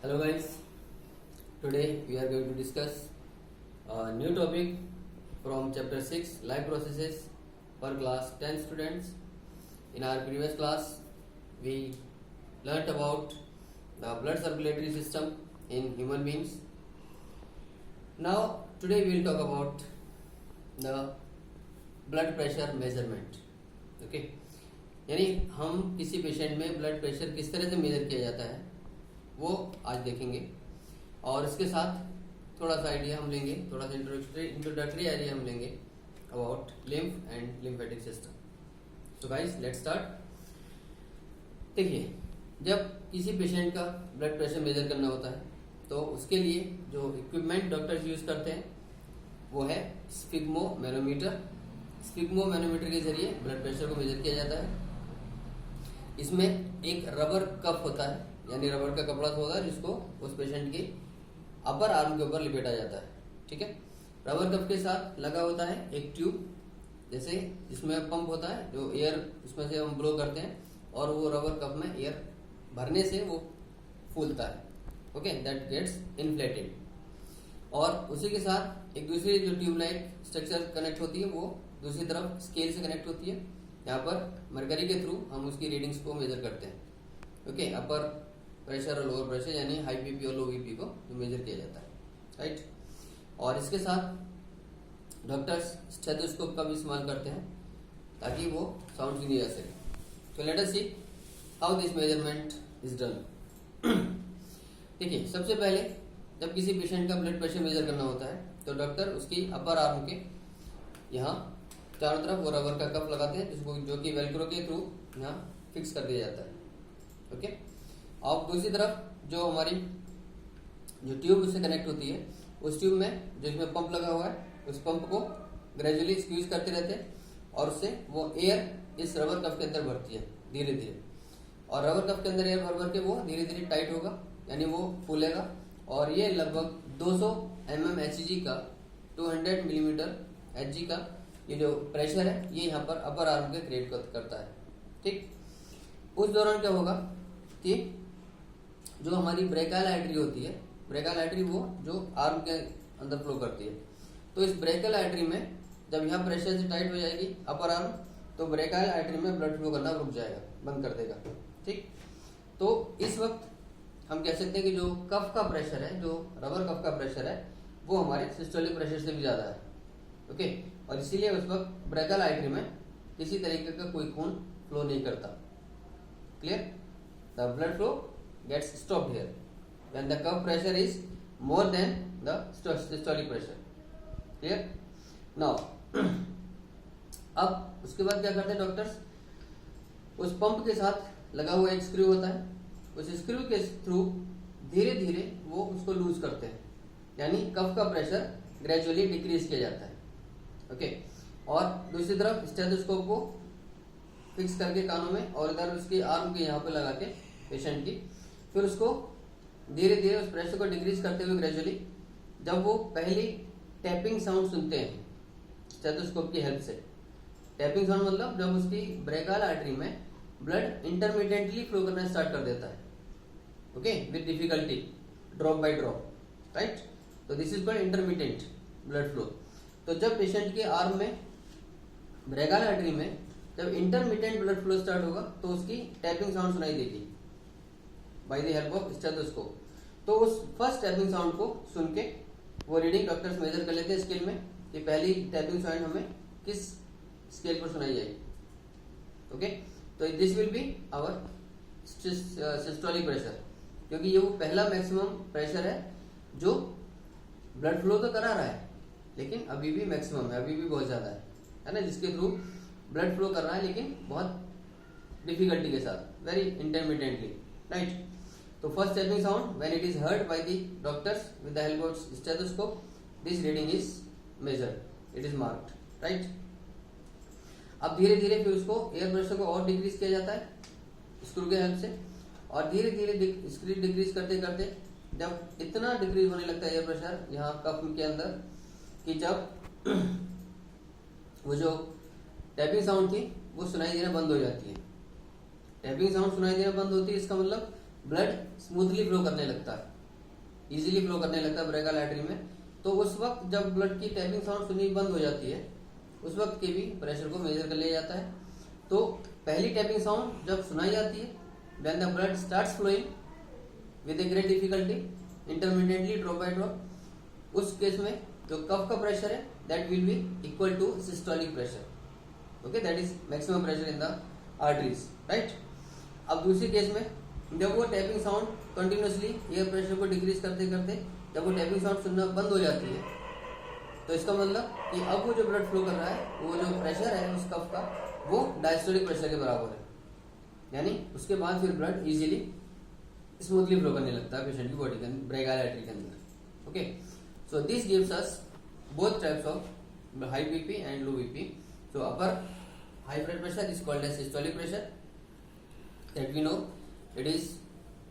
Hello guys, today we are going to discuss a new topic from chapter 6 life processes for class 10 students. In our previous class we learnt about the blood circulatory system in human beings. Now today we will talk about the blood pressure measurement. Okay, यानी हम किसी patient में blood pressure किस तरह से major किया जाता है वो आज देखेंगे और इसके साथ थोड़ा सा आइडिया हम लेंगे, थोड़ा सा इंट्रोडक्टरी आइडिया हम लेंगे about lymph and lymphatic system. So guys let's start. देखिए, जब किसी पेशेंट का ब्लड प्रेशर मेजर करना होता है तो उसके लिए जो इक्विपमेंट डॉक्टर्स यूज करते हैं वो है स्फिग्मोमैनोमीटर. स्फिग्मोमैनोमीटर के जरिए ब्लड प्रेशर को मेजर किया जाता है. इसमें एक रबर कप होता है, यानी रबर का कपड़ा होता है जिसको उस पेशेंट के अपर आर्म के ऊपर लिपेटा जाता है. ठीक है, रबर कप के साथ लगा होता है एक ट्यूब, जैसे जिसमें पंप होता है जो एयर उसमें से हम ब्लो करते हैं और वो रबर कप में एयर भरने से वो फूलता है. Okay, that gets inflated. और उसी के साथ एक दूसरी जो ट्यूब लाइक स्ट्रक्चर कनेक्ट होती है वो दूसरी तरफ स्केल से कनेक्ट होती है. यहाँ पर मरकरी के थ्रू हम उसकी रीडिंग्स को मेजर करते हैं. ओके, अपर प्रेशर और लोअर प्रेशर यानी हाई बीपी और लो बीपी को मेजर किया जाता है. राइट, और इसके साथ डॉक्टर्स स्टेथोस्कोप का भी इस्तेमाल करते हैं ताकि वो साउंड सुनी जा सके. तो let us see how this measurement is done. देखिए, सबसे पहले जब किसी पेशेंट का ब्लड प्रेशर मेजर करना होता है तो डॉक्टर उसकी अपर आर्म के यहाँ चारों तरफ वो रबर का कप लगाते हैं जिसको जो कि वेलक्रो के थ्रू यहाँ फिक्स कर दिया जाता है. ओके, और दूसरी तरफ जो हमारी जो ट्यूब उससे कनेक्ट होती है उस ट्यूब में जिसमें पंप लगा हुआ है उस पंप को ग्रेजुअली स्क्वीज करते रहते हैं और उससे वो एयर इस रबर कप के अंदर भरती है धीरे धीरे. और रबर कप के अंदर एयर भर भर के वो धीरे धीरे टाइट होगा, यानी वो फूलेगा. और ये लगभग 200 mm Hg का 200 मिलीमीटर Hg का ये जो प्रेशर है ये यहाँ पर अपर आर्म के क्रिएट करता है. ठीक, उस दौरान क्या होगा कि जो हमारी ब्रेकाइल आर्टरी होती है, ब्रेकाइल आर्टरी वो जो आर्म के अंदर फ्लो करती है, तो इस ब्रेकाइल आर्टरी में जब यहाँ प्रेशर से टाइट हो जाएगी अपर आर्म तो ब्रेकाइल आर्टरी में ब्लड फ्लो करना रुक जाएगा, बंद कर देगा. ठीक, तो इस वक्त हम कह सकते हैं कि जो कफ का प्रेशर है, जो रबर कफ का प्रेशर है वो हमारे सिस्टोलिक प्रेशर से भी ज्यादा है. ओके, और इसीलिए उस वक्त ब्रेकाइल आर्टरी में किसी तरीके का कोई खून फ्लो नहीं करता. Clear, the blood flow gets stopped here when the cuff pressure is more than the systolic pressure. Clear. Now अब उसके बाद क्या करते हैं डॉक्टर्स, उस पंप के साथ लगा हुआ एक स्क्रू होता है, उस स्क्रू के थ्रू धीरे धीरे वो उसको लूज करते हैं, यानी कफ का प्रेशर ग्रेजुअली डिक्रीज किया जाता है. ओके, और दूसरी तरफ स्टेथोस्कोप को फिक्स करके कानों में और इधर उसकी आर्म के यहाँ पे लगा के पेशेंट की, फिर उसको धीरे धीरे उस प्रेशर को डिक्रीज करते हुए ग्रेजुअली जब वो पहली टैपिंग साउंड सुनते हैं स्टेथोस्कोप की हेल्प से. टैपिंग साउंड मतलब जब उसकी ब्रेकाइल आर्टरी में ब्लड इंटरमिटेंटली फ्लो करना स्टार्ट कर देता है. Okay, with difficulty, drop by drop. Right, तो this is called intermittent blood flow. तो जब पेशेंट के आर्म में ब्रेकाइल आर्टरी में जब इंटरमिटेंट ब्लड फ्लो स्टार्ट होगा तो उसकी टैपिंग साउंड सुनाई देगी by the help of stethoscope. तो उस फर्स्ट टैपिंग साउंड को सुन के वो रीडिंग डॉक्टर्स मेजर कर लेते हैं स्केल में कि पहली टैपिंग साउंड हमें किस स्केल पर सुनाई जाएगी. ओके, तो this will be our systolic pressure, क्योंकि ये वो पहला मैक्सिमम प्रेशर है जो ब्लड फ्लो तो करा रहा है लेकिन अभी भी मैक्सिमम है, अभी भी बहुत ज्यादा है ना, जिसके थ्रू ब्लड फ्लो कर रहा है लेकिन बहुत डिफिकल्टी के साथ, वेरी इंटरमिटेंटली. राइट, तो first tapping sound when it is heard by the doctors with the help of stethoscope, this reading is measured, it is marked. Right, अब धीरे धीरे फिर उसको एयर प्रेशर को और डिक्रीज किया जाता है स्क्रू के हेल्प से, और धीरे धीरे स्क्रू डिक्रीज करते करते जब इतना डिक्रीज होने लगता है एयर प्रेशर यहाँ कफ के अंदर कि जब वो जो टैपिंग साउंड थी वो सुनाई देना बंद हो जाती है. टैपिंग साउंड सुनाई देना बंद होती है, इसका मतलब ब्लड स्मूथली फ्लो करने लगता है, इजीली फ्लो करने लगता है ब्रेकियल आर्टरी में। तो उस वक्त जब ब्लड की टैपिंग साउंड सुननी बंद हो जाती है, उस वक्त के भी प्रेशर को मेजर कर लिया जाता है। तो पहली टैपिंग साउंड जब सुनाई जाती है, when the blood starts flowing with a great difficulty intermediately drop by drop, उस केस में जो कफ का प्रेशर है that will be equal to systolic pressure, okay, that is maximum pressure in the arteries, right. अब दूसरी case में जब वो tapping sound continuously air pressure को डिक्रीज करते करते जब वो टैपिंग साउंड सुनना बंद हो जाती है, तो इसका मतलब कि अब वो जो ब्लड फ्लो कर रहा है, वो जो प्रेशर है उस कफ का, वो डायस्टोलिक प्रेशर के बराबर है, यानी उसके बाद फिर ब्लड इजीली स्मूथली फ्लो करने लगता है पेशेंट की बॉडी के अंदर, ब्रेकियल आर्टरी के अंदर, okay. So this gives us both types of high BP and low BP. So upper high blood pressure is called as systolic pressure, that we know it is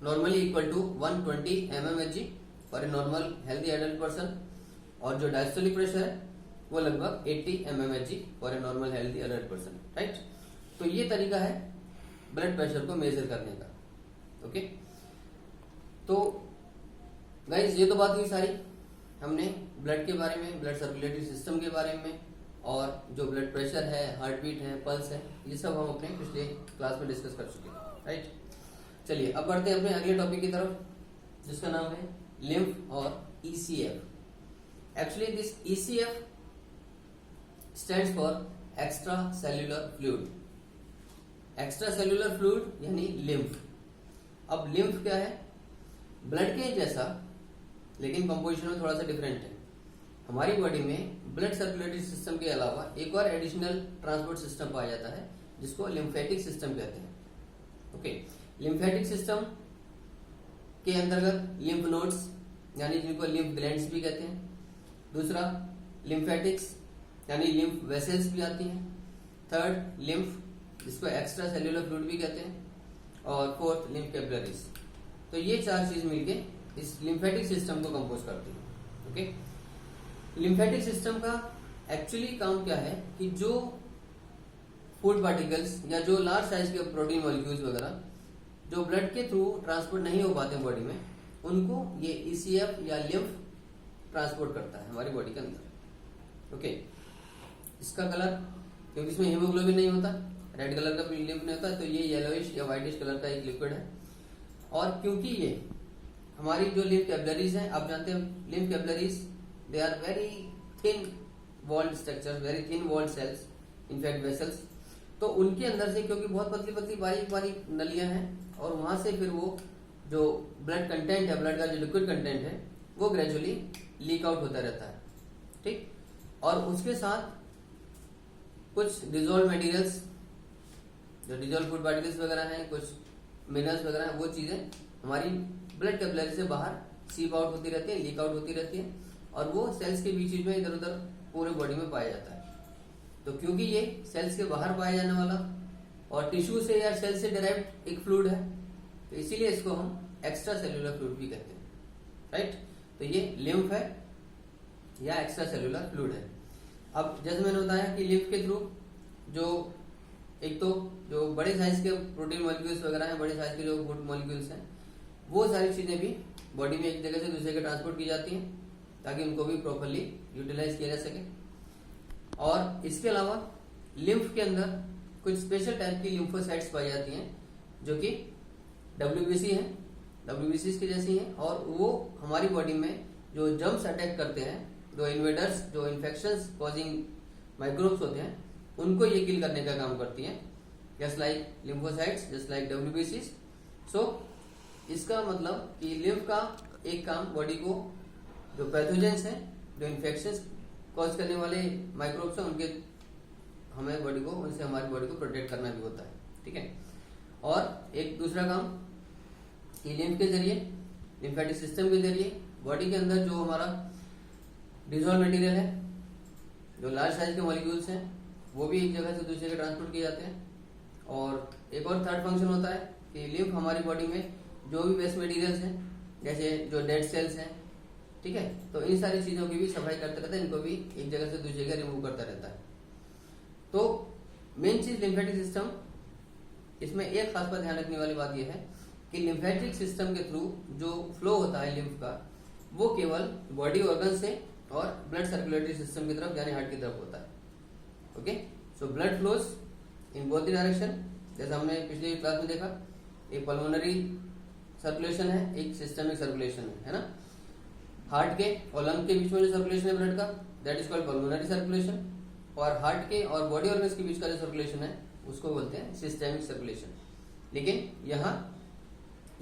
normally equal to 120 mmHg for a normal healthy adult person, और जो diastolic pressure है वो लगभग 80 mmHg for a normal healthy adult person, right? तो ये तरीका है blood pressure को मेजर करने का, ओके। तो गाइज ये तो बात हुई सारी, हमने ब्लड के बारे में, ब्लड सर्कुलेटरी सिस्टम के बारे में, और जो ब्लड प्रेशर है, हार्ट बीट है, पल्स है, ये सब हम अपने पिछले क्लास में डिस्कस कर चुके हैं, राइट। चलिए अब बढ़ते हैं अपने अगले टॉपिक की तरफ, जिसका नाम है लिम्फ और ECF। Actually this ECF stands for extra cellular fluid, extra cellular fluid यानी लिम्फ। अब लिम्फ क्या है? ब्लड के जैसा, लेकिन कंपोजिशन में थोड़ा सा डिफरेंट है। हमारी बॉडी में ब्लड सर्कुलेटरी सिस्टम के अलावा एक और एडिशनल ट्रांसपोर्ट सिस्टम पाया जाता है, जिसको लिम्फेटिक सिस्टम कहते हैं, ओके। लिम्फेटिक सिस्टम के अंतर्गत लिम्फ नोड्स, यानी जिनको लिम्फ ग्लैंड्स भी कहते हैं, दूसरा लिम्फेटिक्स यानी लिम्फ वेसल्स भी आती हैं, थर्ड लिम्फ जिसको एक्स्ट्रा सेल्यूलर फ्लूइड भी कहते हैं, और फोर्थ लिम्फ कैपिलरीज। तो ये चार चीज मिलके इस लिम्फेटिक सिस्टम को कंपोज करती है, ओके। लिम्फेटिक सिस्टम का एक्चुअली काम क्या है कि जो फूड पार्टिकल्स या जो लार्ज साइज के प्रोटीन मॉलिक्यूल्स वगैरह जो ब्लड के थ्रू ट्रांसपोर्ट नहीं हो पाते बॉडी में, उनको ये ECF या लिम्फ ट्रांसपोर्ट करता है हमारी बॉडी के अंदर, ओके। इसका कलर, क्योंकि इसमें हीमोग्लोबिन नहीं होता, रेड कलर का लिम्फ नहीं होता, तो ये येलोइश या व्हाइटिश कलर का एक लिक्विड है। और क्योंकि ये हमारी जो लिम्फ कैपिलरीज हैं, आप जानते हैं lymph capillaries they are very thin walled structure, very thin walled cells, in fact vessels. तो उनके अंदर से क्योंकि बहुत पतली पतली बारीक बारीक नलियां हैं, और वहां से फिर वो जो ब्लड कंटेंट है, ब्लड का जो लिक्विड कंटेंट है, वो ग्रेजुअली लीक आउट होता रहता है, ठीक। और उसके साथ कुछ डिजोल्व मटेरियल्स, जो डिजोल्व फूड पार्टिकल्स वगैरह हैं, कुछ मिनरल्स वगैरह हैं, वो चीजें हमारी ब्लड कैपिलरी से बाहर सीप आउट होती रहती है, लीक आउट होती रहती है, और वो सेल्स के बीच में इधर उधर पूरे बॉडी में पाया जाता है। तो क्योंकि ये सेल्स के बाहर पाया जाने वाला और टिश्यू से या सेल से डिराइव्ड एक फ्लूइड है, तो इसीलिए इसको हम एक्स्ट्रा सेल्यूलर फ्लूइड भी कहते हैं, राइट। तो ये लिम्फ है या एक्स्ट्रा सेल्यूलर फ्लूइड है। अब जैसे मैंने बताया कि लिम्फ के थ्रू जो एक तो जो बड़े साइज के प्रोटीन मॉलिक्यूल्स वगैरह हैं, बड़े साइज के जो फूड मॉलिक्यूल्स हैं, वो सारी चीजें भी बॉडी में एक जगह से दूसरे के ट्रांसपोर्ट की जाती हैं, ताकि उनको भी प्रॉपर्ली यूटिलाइज किया जा सके। और इसके अलावा लिम्फ के अंदर कुछ स्पेशल टाइप की लिम्फोसाइट्स पाई जाती हैं, जो कि WBC हैं, WBC के जैसी हैं, और वो हमारी बॉडी में जो जर्म्स अटैक करते हैं, जो इन्वेडर्स, जो इन्फेक्शंस कॉजिंग माइक्रोब्स होते हैं, उनको ये किल करने का काम करती हैं, just like lymphocytes, just like WBC। सो इसका मतलब कि लिम्फ का एक काम बॉडी को जो पैथोजेंस हैं, जो इन्फेक्शंस कॉज करने वाले माइक्रोब्स हैं, उनके हमें बॉडी को, उनसे हमारी बॉडी को प्रोटेक्ट करना भी होता है, ठीक है। और एक दूसरा काम कि लिम्फ के जरिए, लिम्फेटिक सिस्टम के जरिए बॉडी के अंदर जो हमारा डिजोल्व मटेरियल है, जो लार्ज साइज के मॉलिक्यूल्स हैं, वो भी एक जगह से दूसरी जगह ट्रांसपोर्ट किए जाते हैं। और एक और थर्ड फंक्शन होता है कि लिम्फ हमारी बॉडी में जो भी वेस्ट मटेरियल्स हैं, जैसे जो डेड सेल्स हैं, ठीक है, तो इन सारी चीजों की भी सफाई करता रहता है, इनको भी एक जगह से दूसरी जगह रिमूव करता रहता है। तो मेन चीज लिम्फेटिक सिस्टम, इसमें एक खास बात ध्यान रखने वाली बात यह है कि लिम्फेटिक सिस्टम के थ्रू जो फ्लो होता है लिम्फ का, वो केवल बॉडी ऑर्गन से और ब्लड सर्कुलेटरी सिस्टम की तरफ यानी हार्ट की तरफ होता है। Okay, so blood flows in both the direction, जैसा हमने पिछली क्लास में देखा, एक पल्मोनरी सर्कुलेशन है, एक सिस्टमिक सर्कुलेशन है ना। हार्ट के और लंग के बीच में जो सर्कुलेशन है ब्लड का, that is called pulmonary circulation, और हार्ट के और बॉडी ऑर्गन्स के बीच का जो सर्कुलेशन है उसको बोलते हैं सिस्टेमिक सर्कुलेशन। लेकिन यहाँ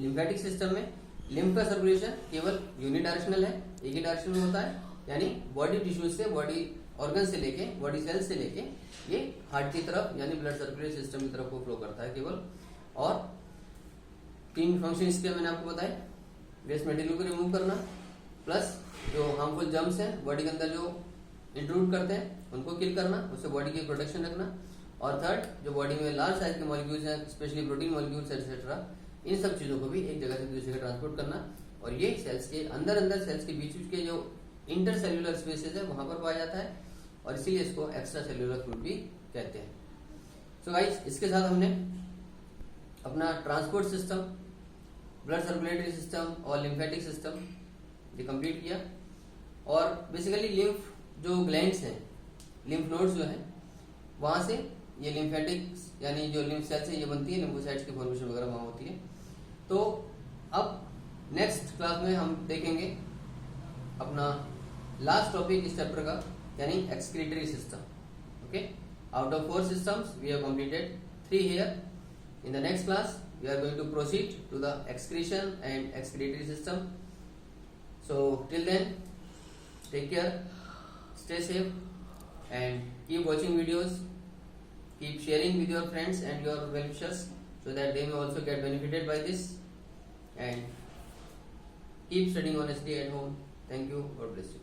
लिम्फेटिक सिस्टम में लिम्फ का सर्कुलेशन केवल यूनिडायरेक्शनल है, एक ही डायरेक्शन में होता है, यानी बॉडी टिश्यू से, बॉडी ऑर्गन से लेके, बॉडी सेल से लेके ये हार्ट की तरफ यानी ब्लड सर्कुलेटरी सिस्टम की तरफ को फ्लो करता है केवल। और 3 फंक्शन इसके मैंने आपको बताए, वेस्ट मटेरियल को रिमूव करना, प्लस जो हार्मफुल जर्म्स हैं बॉडी के अंदर जो इंट्रूड करते हैं उनको किल करना, उससे बॉडी की प्रोटेक्शन रखना, और थर्ड जो बॉडी में लार्ज साइज के मॉलिक्यूल्स हैं, स्पेशली प्रोटीन मॉलिक्यूल्स एक्सेट्रा, इन सब चीजों को भी एक जगह से दूसरी जगह ट्रांसपोर्ट करना। और ये सेल्स के अंदर सेल्स के बीच के जो इंटरसेल्यूलर स्पेसेस है वहां पर पाया जाता है, और इसीलिए इसको एक्स्ट्रा सेल्यूलर फ्लूइड भी कहते हैं। सो गाइस, इसके साथ हमने अपना transport system, blood circulatory system और लिम्फेटिक सिस्टम ये कंप्लीट किया। और बेसिकली लिम्फ जो ग्लैंड्स हैं, लिम्फ नोड्स जो हैं, वहां से ये लिम्फेटिक यानी जो लिम्फ सेल्स है ये बनती है, लिम्फोसाइट्स की फॉर्मेशन वगैरह वहां होती है। तो अब नेक्स्ट क्लास में हम देखेंगे अपना लास्ट टॉपिक इस चैप्टर का, यानी excretory system. Okay, out of 4 systems we have completed 3 here. In the next class we are going to proceed to the excretion and excretory system. So till then, take care, stay safe and keep watching videos, keep sharing with your friends and your well-wishers so that they may also get benefited by this, and keep studying honestly at home. Thank you, God bless you.